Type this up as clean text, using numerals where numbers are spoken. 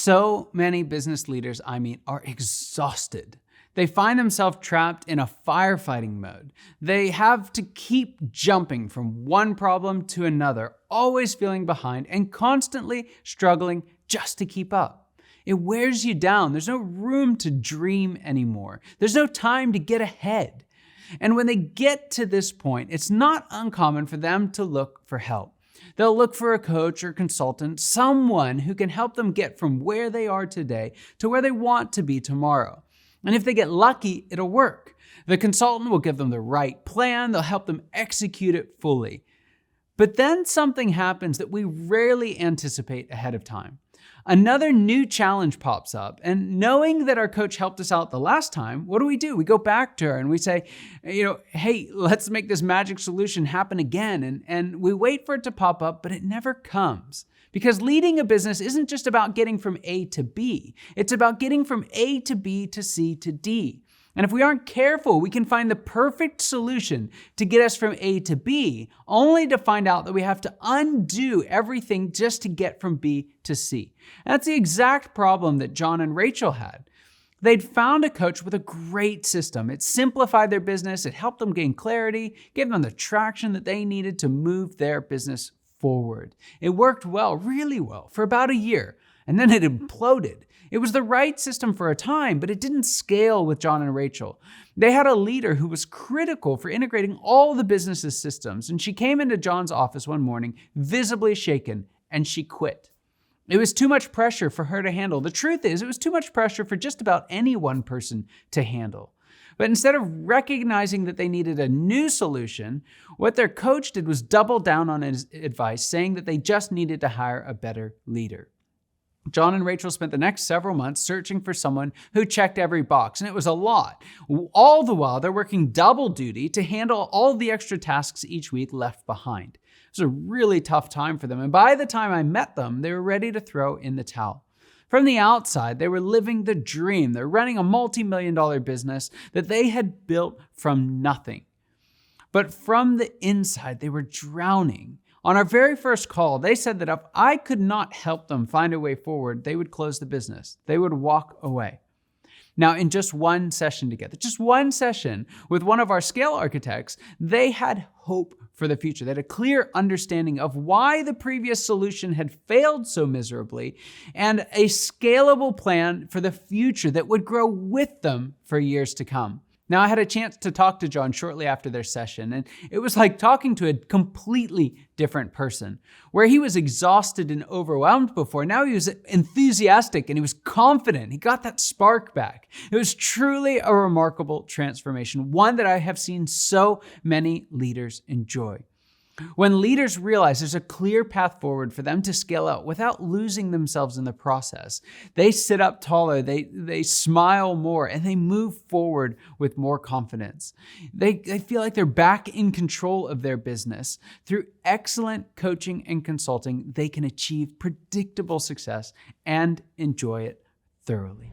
So many business leaders I meet are exhausted. They find themselves trapped in a firefighting mode. They have to keep jumping from one problem to another, always feeling behind and constantly struggling just to keep up. It wears you down. There's no room to dream anymore. There's no time to get ahead. And when they get to this point, it's not uncommon for them to look for help. They'll look for a coach or consultant, someone who can help them get from where they are today to where they want to be tomorrow. And if they get lucky, it'll work. The consultant will give them the right plan. They'll help them execute it fully. But then something happens that we rarely anticipate ahead of time. Another new challenge pops up, and knowing that our coach helped us out the last time, what do? We go back to her and we say, hey, let's make this magic solution happen again. And we wait for it to pop up, but it never comes. Because leading a business isn't just about getting from A to B. It's about getting from A to B to C to D. And if we aren't careful, we can find the perfect solution to get us from A to B, only to find out that we have to undo everything just to get from B to C. And that's the exact problem that John and Rachel had. They'd found a coach with a great system. It simplified their business, it helped them gain clarity, gave them the traction that they needed to move their business forward. It worked well, really well, for about a year, and then it imploded. It was the right system for a time, but it didn't scale with John and Rachel. They had a leader who was critical for integrating all the business's systems, and she came into John's office one morning, visibly shaken, and she quit. It was too much pressure for her to handle. The truth is, it was too much pressure for just about any one person to handle. But instead of recognizing that they needed a new solution, what their coach did was double down on his advice, saying that they just needed to hire a better leader. John and Rachel spent the next several months searching for someone who checked every box, and it was a lot. All the while, they're working double duty to handle all the extra tasks each week left behind. It was a really tough time for them, and by the time I met them, they were ready to throw in the towel. From the outside, they were living the dream. They're running a multi-million-dollar business that they had built from nothing. But from the inside, they were drowning. On our very first call, they said that if I could not help them find a way forward, they would close the business. They would walk away. Now, in just one session together, just one session with one of our scale architects, they had hope for the future. They had a clear understanding of why the previous solution had failed so miserably and a scalable plan for the future that would grow with them for years to come. Now, I had a chance to talk to John shortly after their session, and it was like talking to a completely different person. Where he was exhausted and overwhelmed before, now he was enthusiastic and he was confident. He got that spark back. It was truly a remarkable transformation, one that I have seen so many leaders enjoy. When leaders realize there's a clear path forward for them to scale out without losing themselves in the process, they sit up taller, they smile more, and they move forward with more confidence. They feel like they're back in control of their business. Through excellent coaching and consulting, they can achieve predictable success and enjoy it thoroughly.